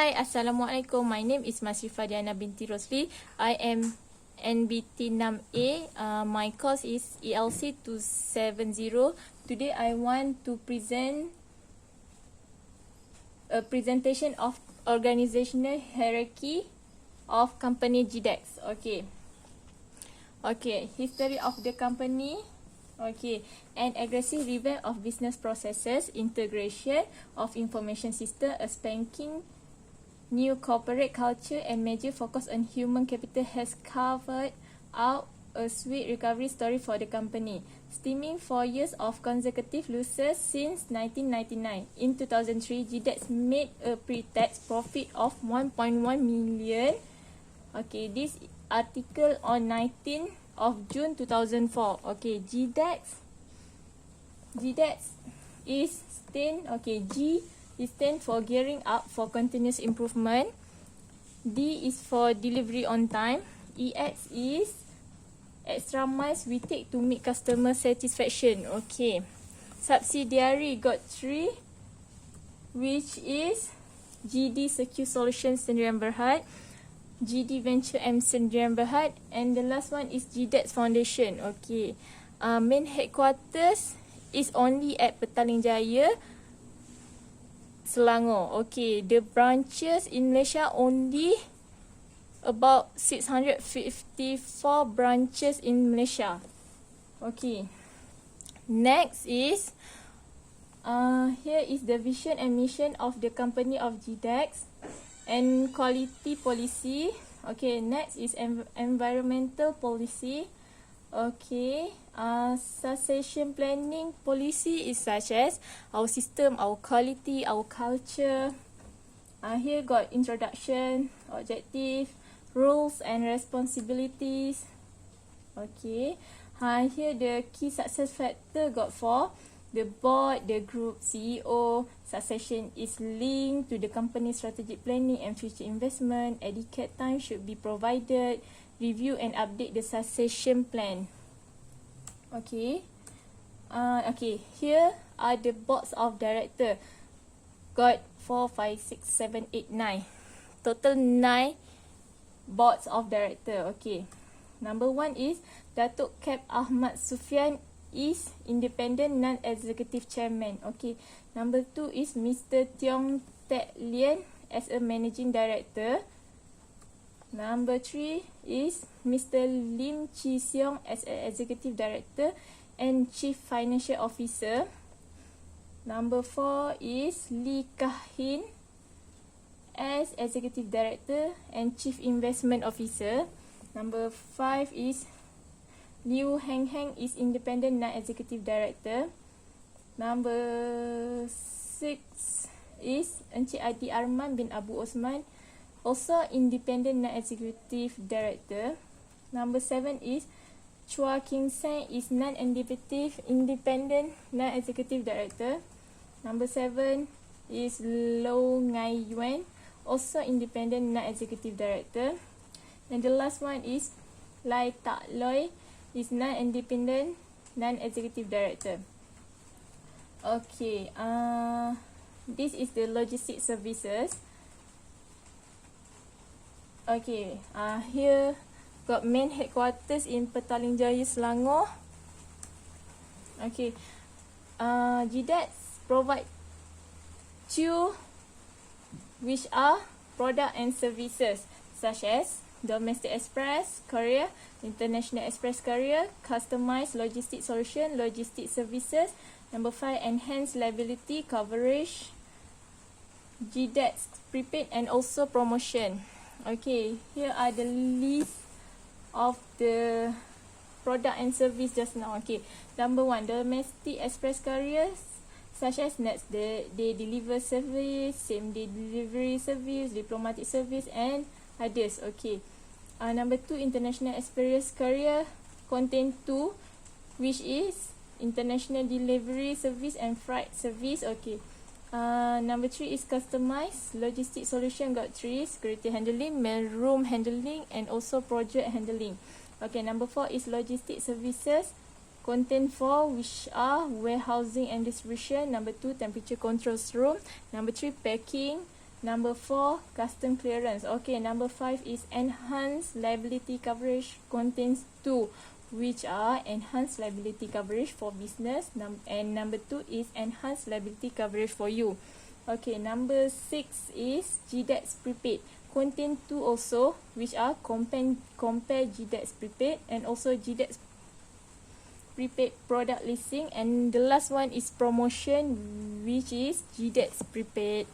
Hi, Assalamualaikum. My name is Masrifah Diana binti Rosli. I am NBT 6A. My course is ELC 270. Today I want to present a presentation of organizational hierarchy of company GDEX. Okay, history of the company. Okay, an aggressive revamp of business processes, integration of information system, a spanking new corporate culture and major focus on human capital has carved out a sweet recovery story for the company. Stemming 4 years of consecutive losses since 1999. In 2003, GDEX made a pre-tax profit of 1.1 million. Okay, this article on 19th of June 2004. Okay, GDEX is G is stand for gearing up for continuous improvement. D is for delivery on time. EX is extra miles we take to meet customer satisfaction. Okay, subsidiary got 3, which is GD Secure Solutions Sdn Bhd, GD Venture M Sdn Bhd, and the last one is GDEX Foundation. Okay, main headquarters is only at Petaling Jaya, Selangor. Okay, the branches in Malaysia only about 654 branches in Malaysia. Okay, next is here is the vision and mission of the company of GDEX and quality policy. Okay, next is environmental policy. Okay, succession planning policy is such as our system, our quality, our culture. Here got introduction, objective, rules and responsibilities. Okay, here the key success factor got 4. The board, the group CEO, succession is linked to the company's strategic planning and future investment. Adequate time should be provided. Review and update the succession plan. Okay. Okay, here are the boards of director. Got 4, 5, 6, 7, 8, 9. Total 9 boards of director. Okay. Number 1 is Datuk Cap Ahmad Sufyan is independent non-executive chairman. Okay. Number 2 is Mr. Tiong Tek Lien as a managing director. Number 3 is Mr. Lim Chi Siong as an executive director and chief financial officer. Number 4 is Lee Kah Hin as executive director and chief investment officer. Number 5 is Liu Heng Heng is independent non-executive director. Number 6 is Encik Adi Arman bin Abu Osman, also independent non-executive director. Number 7 is Chua King Sang is non-executive independent non-executive director. Number 7 is Low Ngai Yuan, also independent non-executive director. And the last one is Lai Tak Loi is non-independent non-executive director. Okay, this is the logistic services. Okay, here got main headquarters in Petaling Jaya, Selangor. Okay, GDEX provide 2, which are product and services such as domestic express courier, international express courier, customized logistic solution, logistic services. Number 5, enhanced liability coverage, GDEX prepaid and also promotion. Okay, here are the list of the product and service just now. Okay, number 1, domestic express couriers such as next day deliver service, same day delivery service, diplomatic service and others. Okay, number 2, international express courier contain 2, which is international delivery service and freight service. Okay, number 3 is customized logistic solution, got 3, security handling, mailroom handling and also project handling. Okay, number 4 is logistic services, contain 4, which are warehousing and distribution. Number 2, temperature control room. Number 3, packing. Number 4, custom clearance. Okay, number 5 is enhanced liability coverage, contains 2, which are enhanced liability coverage for business, and number 2 is enhanced liability coverage for you. Okay, number 6 is GDEX prepaid, contain 2 also, which are compare GDEX prepaid and also GDEX prepaid product listing, and the last one is promotion, which is GDEX prepaid.